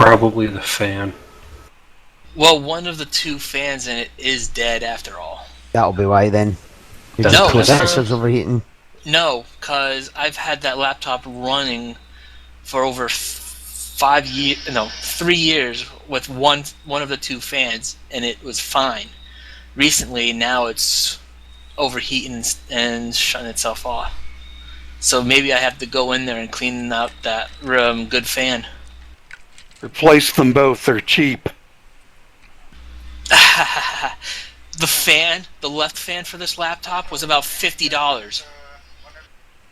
Probably the fan. Well, one of the two fans in it is dead after all. That'll be why then. Your No, processor's overheating. No, because I've had that laptop running for over 3 years with one of the two fans, and it was fine. Recently, now it's overheating and shutting itself off. So maybe I have to go in there and clean out that good fan. Replace them both. They're cheap. The left fan for this laptop was about $50.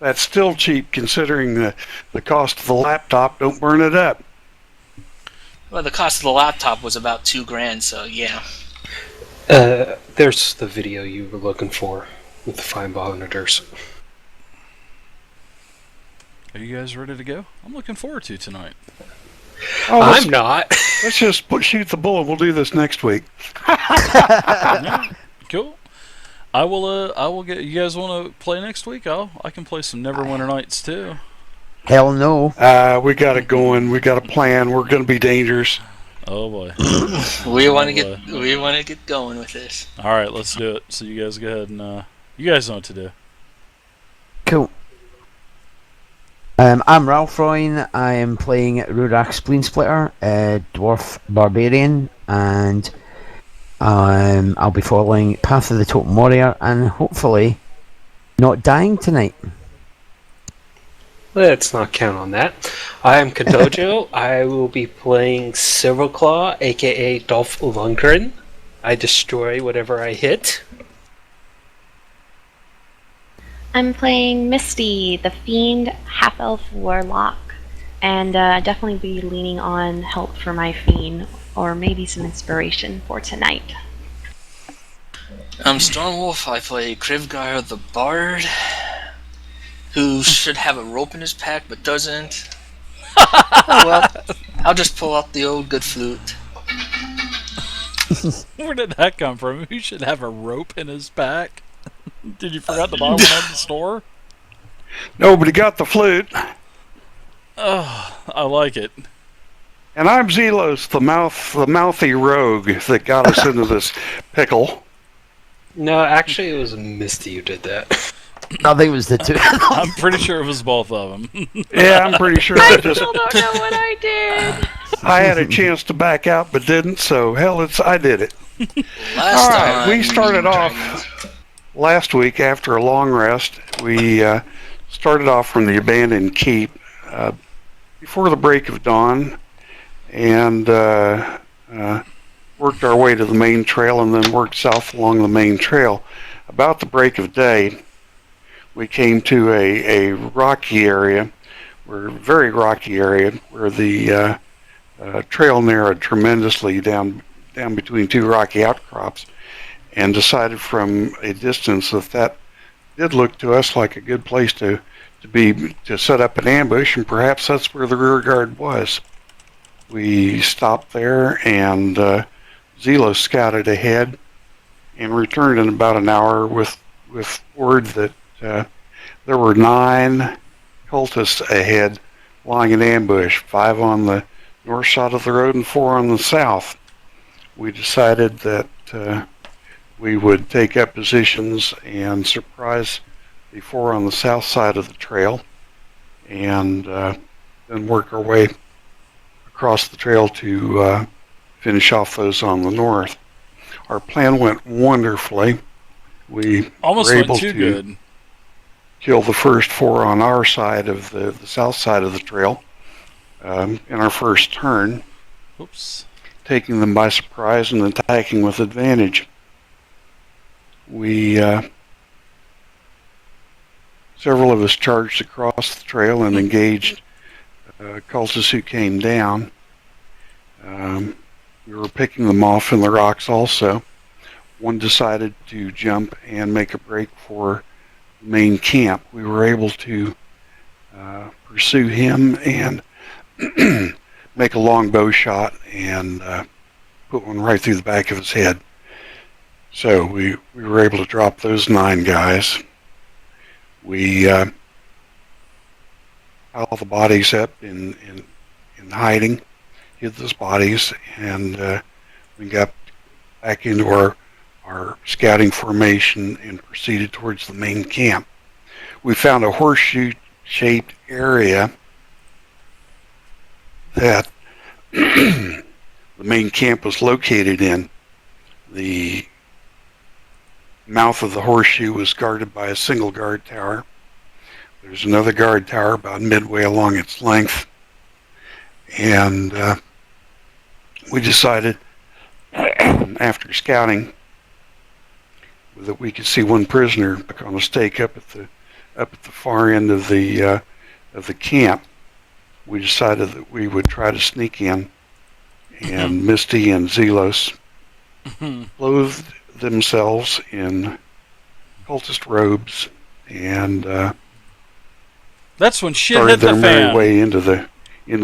That's still cheap considering the cost of the laptop. Don't burn it up. Well, the cost of the laptop was about $2,000, so yeah. There's the video you were looking for with the fine monitors. Are you guys ready to go? I'm looking forward to tonight. Oh, I'm not. Let's just shoot the bull. We'll do this next week. Yeah, cool. I will get. You guys want to play next week? I can play some Neverwinter Nights too. Hell no. We got it going. We got a plan. We're going to be dangerous. Oh boy. We want to get going with this. All right, let's do it. So you guys go ahead and you guys know what to do. Cool. I'm Ralph Royne. I am playing Rurak Splinsplitter, Dwarf Barbarian, and I'll be following Path of the Totem Warrior and hopefully not dying tonight. Let's not count on that. I am Kadojo. I will be playing Silverclaw, aka Dolph Lundgren. I destroy whatever I hit. I'm playing Misty, the Fiend, half-elf warlock, and definitely be leaning on help for my Fiend, or maybe some inspiration for tonight. I'm Stormwolf. I play Krivgar the Bard, who should have a rope in his pack but doesn't. Oh well, I'll just pull out the old good flute. Where did that come from? Who should have a rope in his pack? Did you forget to buy one at the store? Nobody got the flute. Oh, I like it. And I'm Zelos, the mouthy rogue that got us into this pickle. No, actually, it was Misty who did that. I think it was the two. I'm pretty sure it was both of them. Yeah, I'm pretty sure. I still don't know what I did. I had a chance to back out, but didn't. So hell, I did it. Last All right, time we started off last week after a long rest. We started off from the abandoned keep before the break of dawn, and worked our way to the main trail, and then worked south along the main trail. About the break of day, we came to a rocky area, very rocky area, where the trail narrowed tremendously down between two rocky outcrops, and decided from a distance that did look to us like a good place to set up an ambush, and perhaps that's where the rear guard was. We stopped there, and Zelo scouted ahead and returned in about an hour with word that there were 9 cultists ahead lying in ambush, 5 on the north side of the road and 4 on the south. We decided that we would take up positions and surprise the 4 on the south side of the trail, and then work our way across the trail to finish off those on the north. Our plan went wonderfully. We Almost were went able too to good. kill the first 4 on our side of the south side of the trail in our first turn, Oops. taking them by surprise and attacking with advantage. We several of us charged across the trail and engaged cultists who came down. We were picking them off in the rocks also. One decided to jump and make a break for the main camp. We were able to pursue him and make a long bow shot and put one right through the back of his head. So we were able to drop those 9 guys. We piled the bodies up in hiding hid those bodies, and we got back into our scouting formation and proceeded towards the main camp. We found a horseshoe-shaped area that the main camp was located in. The mouth of the horseshoe was guarded by a single guard tower. There's another guard tower about midway along its length. And we decided, after scouting, that we could see one prisoner on a stake up at the far end of the camp. We decided that we would try to sneak in, and Misty and Zelos clothed themselves in cultist robes and That's when shit started hit their the merry fan. way into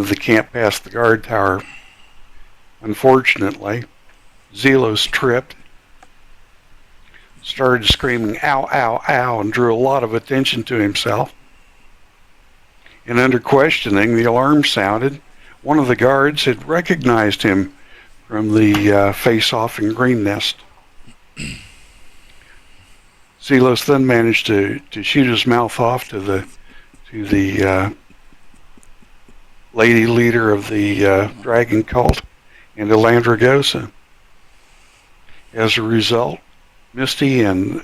the camp past the guard tower. Unfortunately, Zelos tripped, started screaming "ow, ow, ow," and drew a lot of attention to himself. And under questioning, the alarm sounded. One of the guards had recognized him from the face-off in Green Nest. Zelos then managed to shoot his mouth off to the lady leader of the dragon cult, and Elandragosa. As a result, Misty and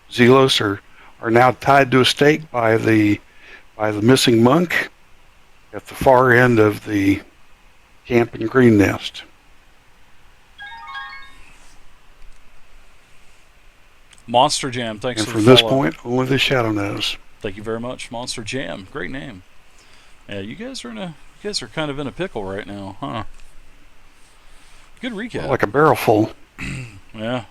Zelos are now tied to a stake by the missing monk at the far end of the camp in Green Nest. Monster Jam, thanks And for from the this follow. point, only the shadow knows. Thank you very much, Monster Jam. Great name. Yeah, you guys are kind of in a pickle right now, huh? Good recap. Like a barrel full. Yeah.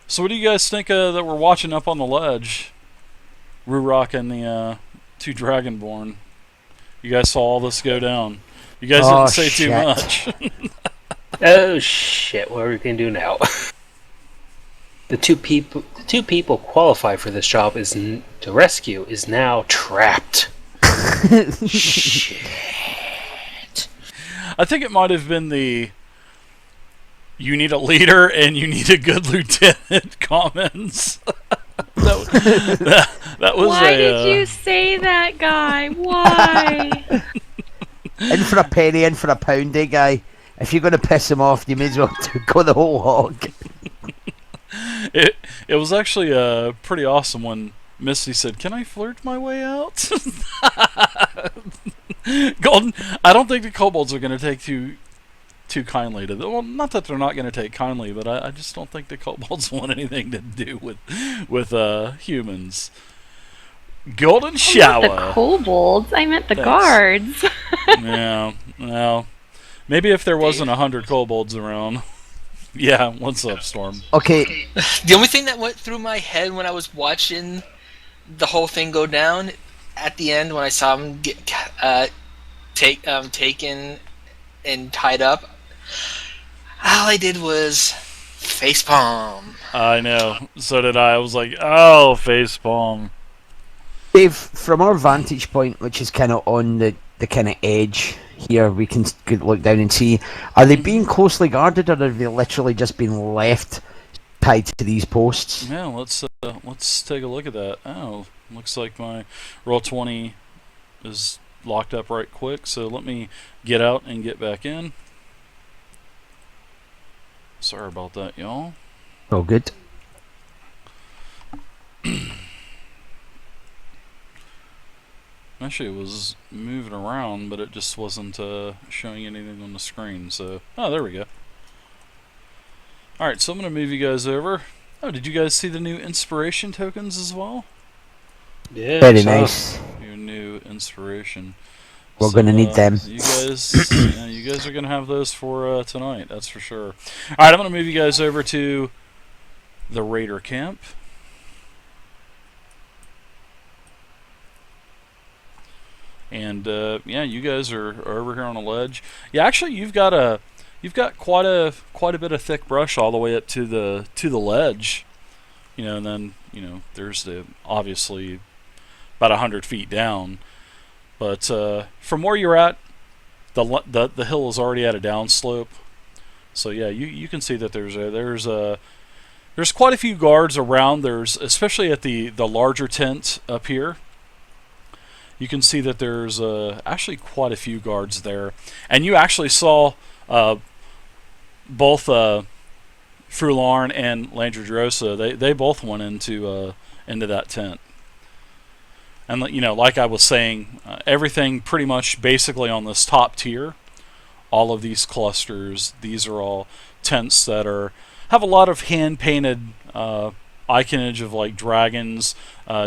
So what do you guys think that we're watching up on the ledge? Rurok and the two Dragonborn. You guys saw all this go down. You guys Oh, didn't say too shit. much. Oh shit! What are we gonna do now? The two people qualified for this job to rescue is now trapped. Shit. I think it might have been the "you need a leader and you need a good lieutenant" comments. that was Why a. did you say that, guy? Why? In for a penny, in for a pound, eh, guy? If you're going to piss him off, you may as well go the whole hog. It was actually pretty awesome when Misty said, "Can I flirt my way out?" Golden, I don't think the kobolds are going to take too kindly to that. Well, not that they're not going to take kindly, but I just don't think the kobolds want anything to do with humans. Golden Not shower. the kobolds. I meant the Thanks. guards. Yeah, well, maybe if there wasn't 100 kobolds around. Yeah, what's up, Storm? Okay, The only thing that went through my head when I was watching the whole thing go down, at the end when I saw him get taken and tied up, all I did was facepalm. I know. So did I. I was like, oh, facepalm. Dave, from our vantage point, which is kind of on the kind of edge here, we can look down and see, are they being closely guarded, or have they literally just been left tied to these posts? Yeah, let's take a look at that. Oh, looks like my Roll20 is locked up right quick, so let me get out and get back in. Sorry about that, y'all. Oh, good. Actually, it was moving around, but it just wasn't showing anything on the screen. So, oh, there we go. All right, so I'm gonna move you guys over. Oh, did you guys see the new inspiration tokens as well? Yeah. Very so- nice. Your new inspiration. We're gonna need them. You guys, you guys are gonna have those for tonight. That's for sure. All right, I'm gonna move you guys over to the Raider camp. And yeah, you guys are over here on a ledge. Yeah, actually, you've got quite a bit of thick brush all the way up to the ledge. You know, and then there's the obviously about 100 feet down. But from where you're at, the hill is already at a downslope. So yeah, you can see that there's quite a few guards around. There's especially at the larger tent up here. You can see that there's actually quite a few guards there, and you actually saw both Frularn and Landradrosa. They both went into that tent. And like I was saying, everything pretty much basically on this top tier, all of these clusters, these are all tents that have a lot of hand painted iconage of like dragons,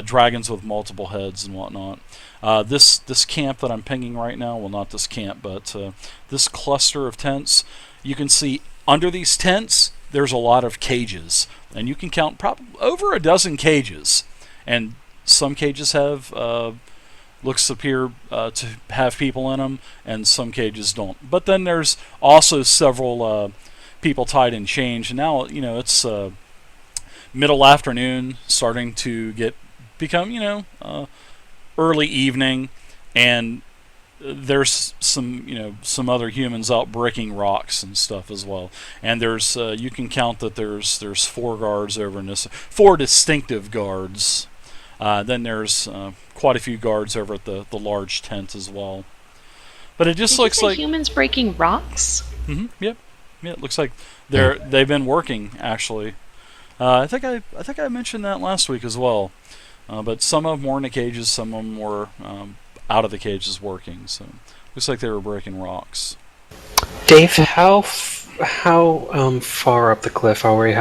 dragons with multiple heads and whatnot. This camp that I'm pinging right now, well, not this camp, but this cluster of tents, you can see under these tents there's a lot of cages, and you can count probably over a dozen cages, and some cages have looks appear to have people in them, and some cages don't. But then there's also several people tied in chains. And now it's middle afternoon, starting to become early evening, and there's some other humans out breaking rocks and stuff as well. And there's you can count that there's 4 guards over in this, 4 distinctive guards. Then there's quite a few guards over at the large tent as well. But it just looks like humans breaking rocks. Yep. Yeah, it looks like they've been working actually. I think I mentioned that last week as well. But some of them were in the cages, some of them were out of the cages working. So looks like they were breaking rocks. Dave, how far up the cliff are we?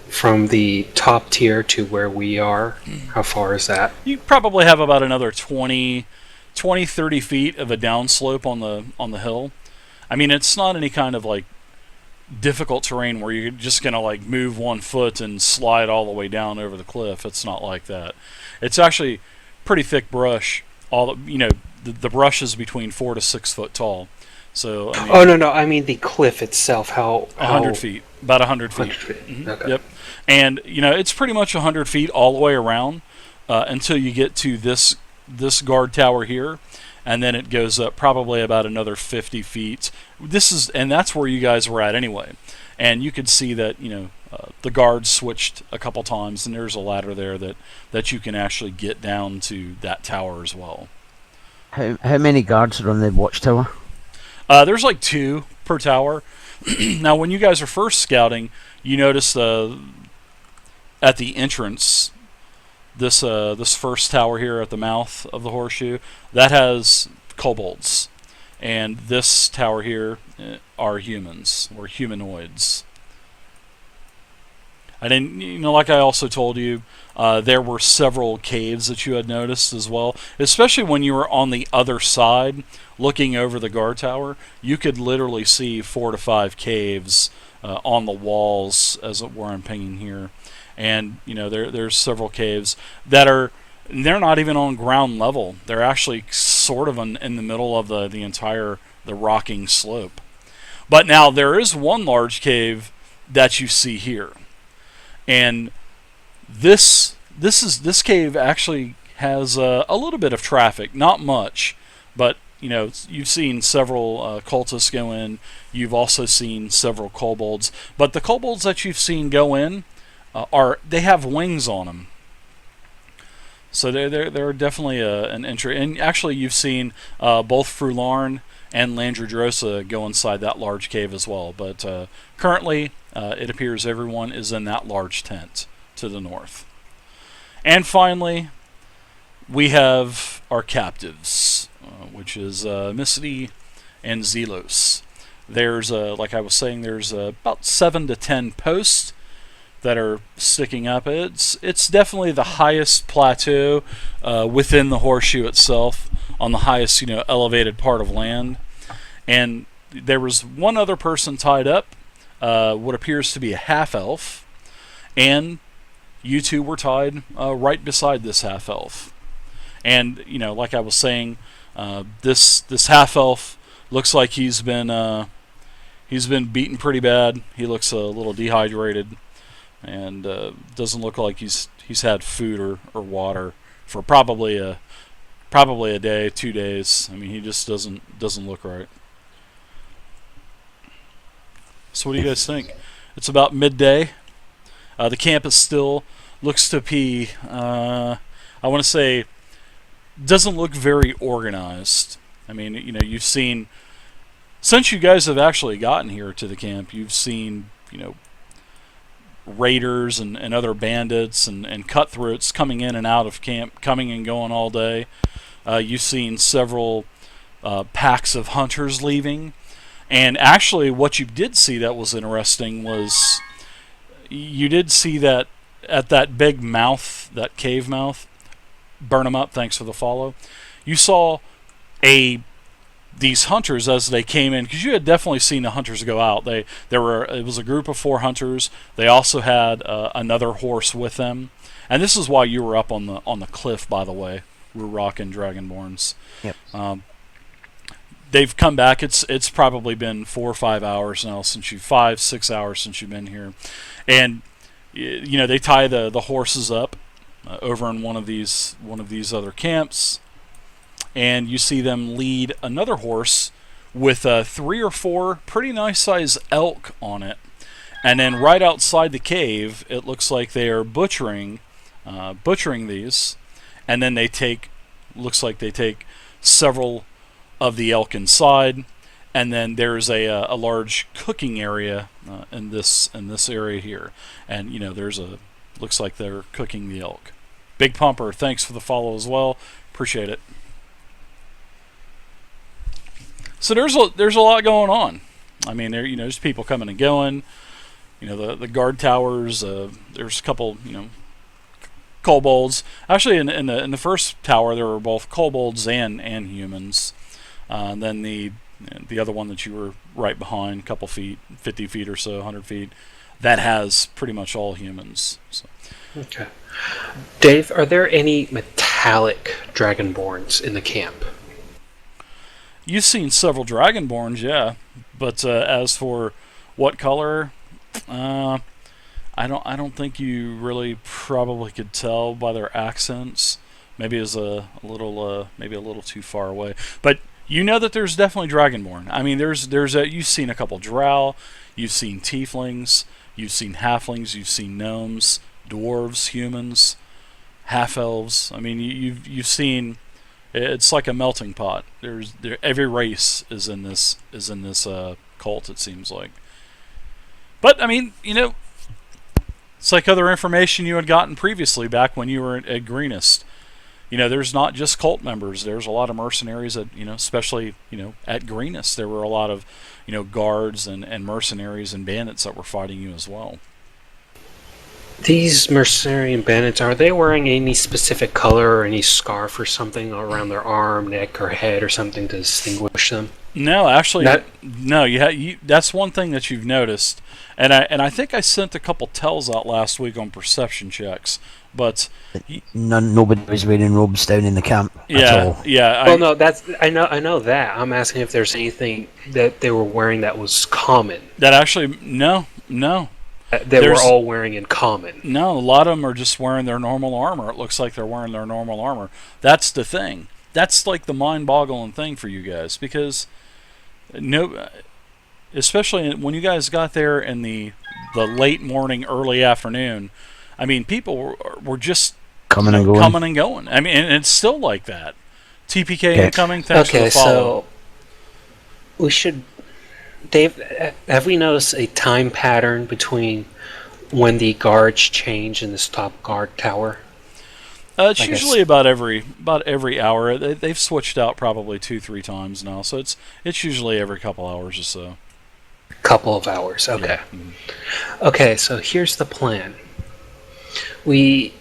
From the top tier to where we are, how far is that? You probably have about another 20, 30 feet of a downslope on the hill. I mean, it's not any kind of like difficult terrain where you're just gonna like move 1 foot and slide all the way down over the cliff. It's not like that. It's actually pretty thick brush. The brush is between 4 to 6 foot tall. So I mean, no, I mean the cliff itself. How 100 feet, about 100 feet. 100 feet. Mm-hmm. Okay. Yep. And it's pretty much 100 feet all the way around until you get to this guard tower here, and then it goes up probably about another 50 feet. And that's where you guys were at anyway. And you could see that the guards switched a couple times, and there's a ladder there that you can actually get down to that tower as well. How many guards are on the watchtower? There's like 2 per tower. Now, when you guys are first scouting, you notice at the entrance, this first tower here at the mouth of the horseshoe, that has kobolds, and this tower here are humans, or humanoids. I didn't, like I also told you, there were several caves that you had noticed as well, especially when you were on the other side looking over the guard tower. You could literally see 4 to 5 caves on the walls, as it were. I'm pinging here, and there's several caves they're not even on ground level. They're actually sort of in the middle of the entire rocking slope. But now there is one large cave that you see here, and this cave actually has a little bit of traffic, not much, but you've seen several cultists go in. You've also seen several kobolds, but the kobolds that you've seen go in they have wings on them. So they're definitely an entry. And actually, you've seen both Frularn and Landradrosa go inside that large cave as well. But currently, it appears everyone is in that large tent to the north. And finally, we have our captives, which is Misty and Zelos. There's, like I was saying, there's about 7 to 10 posts that are sticking up. It's definitely the highest plateau within the horseshoe itself, on the highest elevated part of land. And there was one other person tied up, what appears to be a half elf, and you two were tied right beside this half elf. And like I was saying, this half elf looks like he's been beaten pretty bad. He looks a little dehydrated, and doesn't look like he's had food or water for probably a day, 2 days. I mean, he just doesn't look right. So what do you guys think? It's about midday. The camp is still looks to be, I want to say, doesn't look very organized. I mean, you've seen, since you guys have actually gotten here to the camp, you've seen, raiders and other bandits and cutthroats coming in and out of camp, coming and going all day. You've seen several packs of hunters leaving. And actually, what you did see that was interesting was you did see that at that big mouth, that cave mouth, burn them up, thanks for the follow. You saw these hunters as they came in, because you had definitely seen the hunters go out. It was a group of 4 hunters. They also had another horse with them, and this is why you were up on the cliff, by the way. We're rocking Dragonborns. Yep. They've come back. It's probably been 4 or 5 hours now since 5-6 hours since you've been here, and they tie the horses up over in one of these other camps, and you see them lead another horse with 3 or 4 pretty nice sized elk on it, and then right outside the cave, it looks like they are butchering these, and then they take several of the elk inside, and then there's a large cooking area in this area here, and looks like they're cooking the elk. Big Pumper, thanks for the follow as well, appreciate it. So there's a lot going on. I mean, there's people coming and going. The guard towers. There's a couple kobolds. Actually, in the first tower there were both kobolds and humans. And then the other one that you were right behind, a couple feet, 50 feet or so, 100 feet, that has pretty much all humans. So. Okay. Dave, are there any metallic Dragonborns in the camp? You've seen several Dragonborns, yeah. But as for what color, I don't think you really probably could tell by their accents. Maybe it's a little too far away. But you know that there's definitely Dragonborn. I mean, you've seen a couple Drow, you've seen Tieflings, you've seen Halflings, you've seen Gnomes, Dwarves, Humans, Half-Elves. I mean, you've seen. It's like a melting pot. Every race is in this cult. It seems like. But I mean, it's like other information you had gotten previously back when you were at Greenest. There's not just cult members. There's a lot of mercenaries that, especially, at Greenest, there were a lot of, guards and mercenaries and bandits that were fighting you as well. These mercenary and bandits, are they wearing any specific color or any scarf or something around their arm, neck, or head or something to distinguish them? No, actually, no. That's one thing that you've noticed, and I think I sent a couple tells out last week on perception checks, but nobody was wearing robes down in the camp at all. Yeah. Well, no, I know that. I'm asking if there's anything that they were wearing that was common. That actually, no. They were all wearing in common. No, a lot of them are just wearing their normal armor. It looks like they're wearing their normal armor. That's the thing. That's like the mind-boggling thing for you guys, because especially when you guys got there in the late morning, early afternoon. I mean, people were just coming and going. I mean, and it's still like that. TPK incoming. Thanks for the follow. So we should. Dave, have we noticed a time pattern between when the guards change in this top guard tower? It's usually about every hour. They've switched out probably 2-3 times now, so it's usually every couple hours or so. Couple of hours, okay. Yeah. Mm-hmm. Okay, so here's the plan. We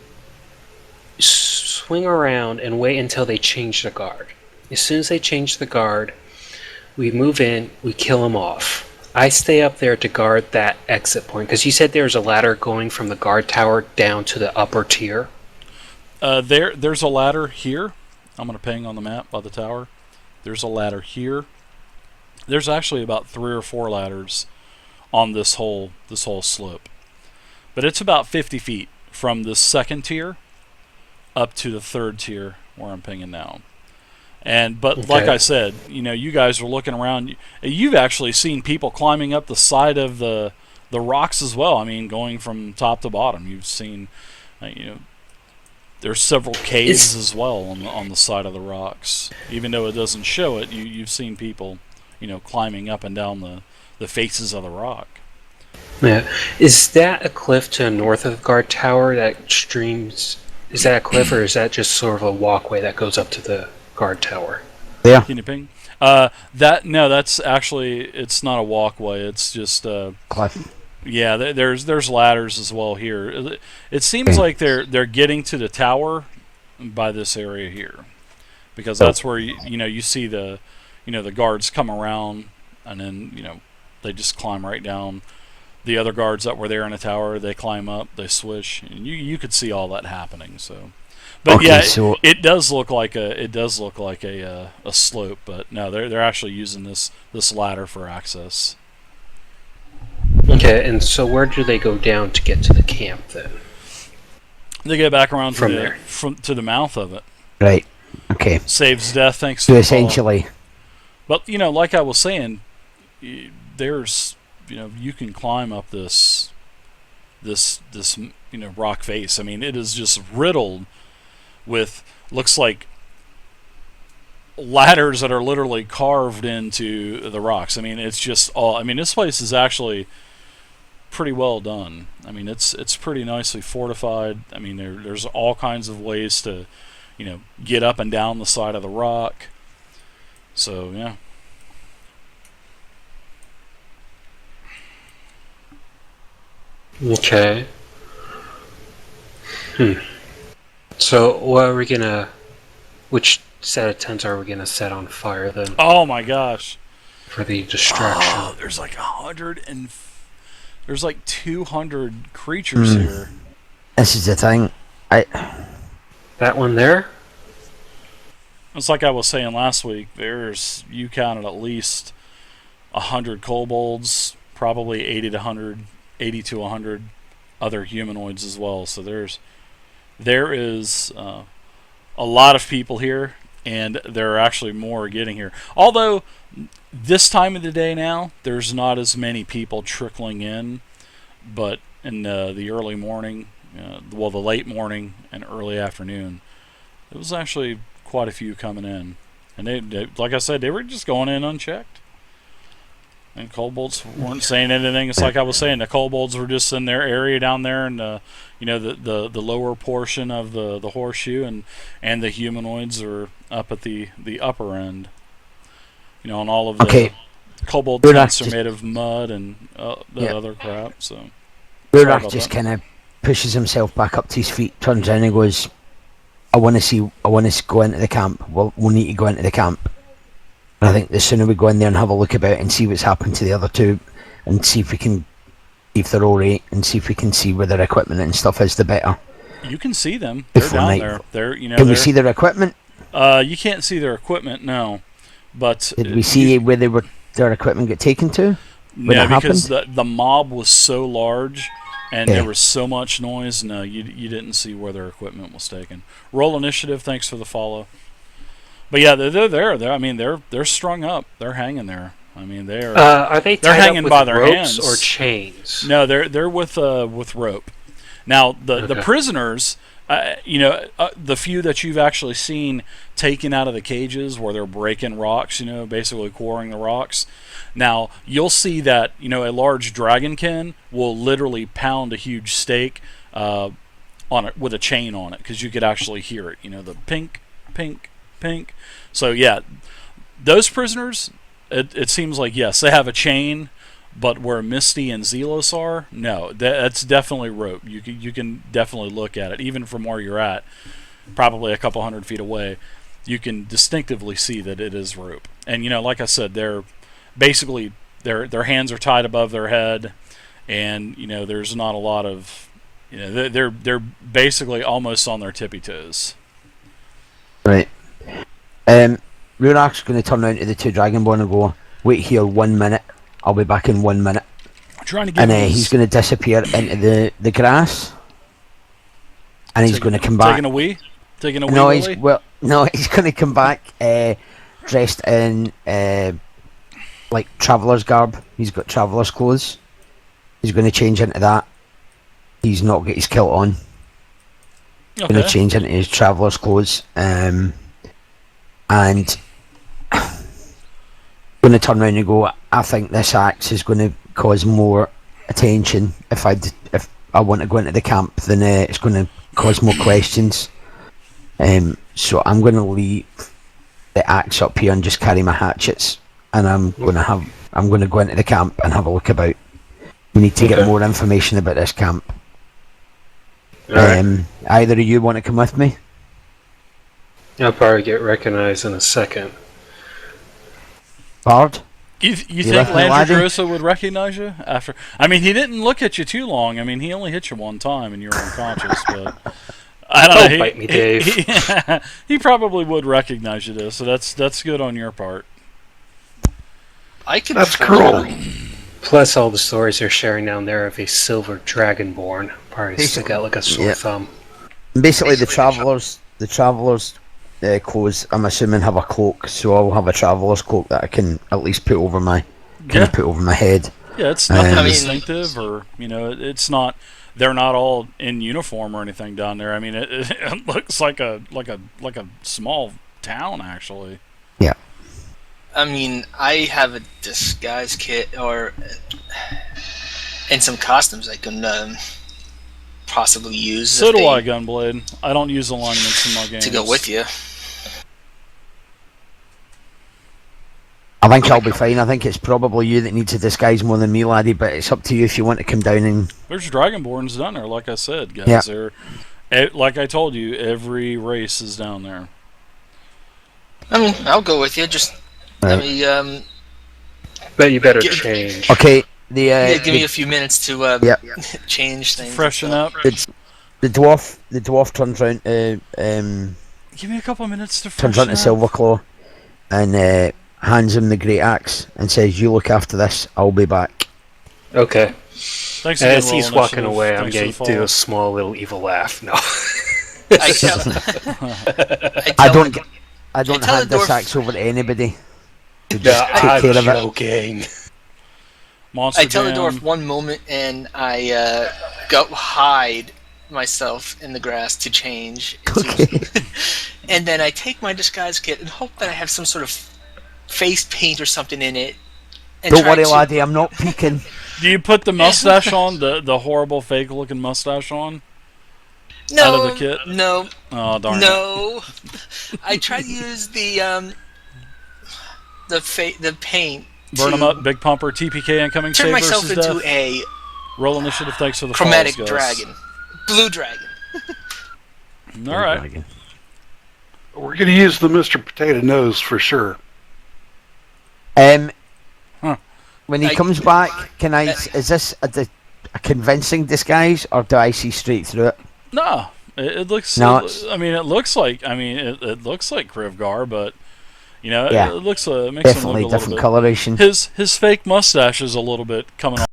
swing around and wait until they change the guard. As soon as they change the guard, we move in, we kill them off. I stay up there to guard that exit point, because you said there's a ladder going from the guard tower down to the upper tier. There's a ladder here. I'm going to ping on the map by the tower. There's a ladder here. There's actually about 3 or 4 ladders on this whole slope. But it's about 50 feet from the second tier up to the third tier where I'm pinging now. But like I said, you guys are looking around. You've actually seen people climbing up the side of the rocks as well. I mean, going from top to bottom. You've seen, there's several caves as well on the side of the rocks. Even though it doesn't show it, you've seen people, climbing up and down the faces of the rock. Yeah. Is that a cliff to the north of the guard tower that streams? Is that a cliff, or is that just sort of a walkway that goes up to the guard tower? Yeah. Can you ping? That's actually, it's not a walkway. It's just Cliff. Yeah, there's ladders as well here. It seems like they're getting to the tower by this area here, because that's where you see the the guards come around, and then they just climb right down. The other guards that were there in the tower, they climb up, they swish, and you could see all that happening. So, but it does look like a slope, but no, they're actually using this ladder for access. Okay, and so where do they go down to get to the camp then? They get back around From there. To the mouth of it. Right. Okay. Saves death, thanks So to essentially. But like I was saying, there's you can climb up this rock face. I mean, it is just riddled with, looks like, ladders that are literally carved into the rocks. I mean, it's just all. I mean, this place is actually pretty well done. I mean, it's pretty nicely fortified. I mean, there's all kinds of ways to get up and down the side of the rock. So yeah. Okay. So what are we gonna? Which set of tents are we gonna set on fire then? Oh my gosh! For the distraction. Oh, there's like 200 creatures here. This is the thing. That one there? It's like I was saying last week. You counted at least 100 kobolds, probably 80 to 100 other humanoids as well. So there is a lot of people here, and there are actually more getting here. Although this time of the day now, there's not as many people trickling in, but in the early morning, the late morning and early afternoon, there was actually quite a few coming in, and they like I said, they were just going in unchecked. And kobolds weren't saying anything. It's like I was saying, the kobolds were just in their area down there, and the lower portion of the horseshoe, and the humanoids are up at the upper end. And all of the kobold tents are made of mud and other crap. So Rurak just kind of pushes himself back up to his feet, turns around and goes, I want to go into the camp. We'll need to go into the camp. And I think the sooner we go in there and have a look about and see what's happened to the other two, and see if they're all right, and see if we can see where their equipment and stuff is, the better. You can see them. They're down there. Can we see their equipment? You can't see their equipment, no. But did we see where their equipment get taken to? No, because the mob was so large and there was so much noise. No, you didn't see where their equipment was taken. Roll initiative. Thanks for the follow. But yeah, they're there. I mean, they're strung up. They're hanging there. I mean, are they? They're hanging with by their ropes hands or chains? No, they're with rope. Now the prisoners, the few that you've actually seen taken out of the cages where they're breaking rocks, basically quarrying the rocks. Now you'll see that a large dragonkin will literally pound a huge stake on it with a chain on it, because you could actually hear it. The pink, pink, pink. So yeah, those prisoners, it seems like, yes, they have a chain, but where Misty and Zelos are, no, that's definitely rope. You can definitely look at it, even from where you're at, probably a couple 100 feet away. You can distinctively see that it is rope. And like I said, they're basically their hands are tied above their head, and there's not a lot of they're basically almost on their tippy toes. Right. Rurak's going to turn around to the two Dragonborn and go, wait here 1 minute, I'll be back in 1 minute. Trying to get he's going to disappear into the grass, and he's going to come back. Taking a wee? Taking a wee No, willy? he's going to come back dressed in like traveller's garb. He's got traveller's clothes. He's going to change into that. He's not got his kilt on. Going to Okay. change into his traveller's clothes, and going to turn around and go, I think this axe is going to cause more attention if I want to go into the camp than it's going to cause more questions. So I'm going to leave the axe up here and just carry my hatchets, and I'm going to go into the camp and have a look about. We need to get more information about this camp. Alright. Either of you want to come with me? I'll probably get recognized in a second. Bard? You think left me, laddie? Landradrosa would recognize you after? I mean, he didn't look at you too long. I mean, he only hit you one time and you were unconscious. But I don't know. Don't bite me, Dave. He probably would recognize you, though. So that's good on your part. I can. That's cruel. Plus, all the stories they're sharing down there of a silver dragonborn. Probably stick out like a sore thumb. Basically, the travellers clothes, I'm assuming, have a cloak, so I'll have a traveller's cloak that I can at least put over my put over my head. Yeah, it's nothing I mean- distinctive, or it's not. They're not all in uniform or anything down there. I mean, it looks like a small town, actually. I mean, I have a disguise kit and some costumes I can possibly use. So if do they- I, Gunblade. I don't use alignments in my games. to go with you. I think I'll be fine. I think it's probably you that needs a disguise more than me, laddie, but it's up to you if you want to come down and... There's Dragonborns down there, like I said, guys. Yeah. Like I told you, every race is down there. I mean, I'll go with you. Just let Right. me Bet you better Get- change. Okay, give me a few minutes to Yeah. change things. Freshen up. the dwarf turns round to Give me a couple minutes to turns freshen round to up. Silverclaw and hands him the great axe and says, "You look after this. I'll be back." Okay. Thanks again, As he's Roll walking Initiative. away, I'm Thanks going for to the do a follow. small little evil laugh. No. I tell, I don't I tell hand the this dwarf- axe over to anybody. So No, just take I'm care of it. joking. Monster I tell the Jam. dwarf one moment, and I go hide myself in the grass to change. Okay. And then I take my disguise kit and hope that I have some sort of face paint or something in it. And Don't try worry, to- laddie. I'm not peeking. Do you put the mustache on, the horrible fake-looking mustache on? No, out of the kit? no, Oh, darn it. no. I try to use the paint. Burn to them up, Big Pumper, TPK incoming, Turn save myself versus into death. a Roll initiative, thanks for the chromatic follows, guys. dragon, blue dragon. All right. We're going to use the Mr. Potato Nose for sure. Huh. When he I- comes back, can I? Is this a convincing disguise, or do I see straight through it? No, it looks. No, I mean, it looks like. I mean, it looks like Krivgar, but you know, Yeah. it looks. It makes him Definitely look a little different bit. coloration. His fake mustache is a little bit coming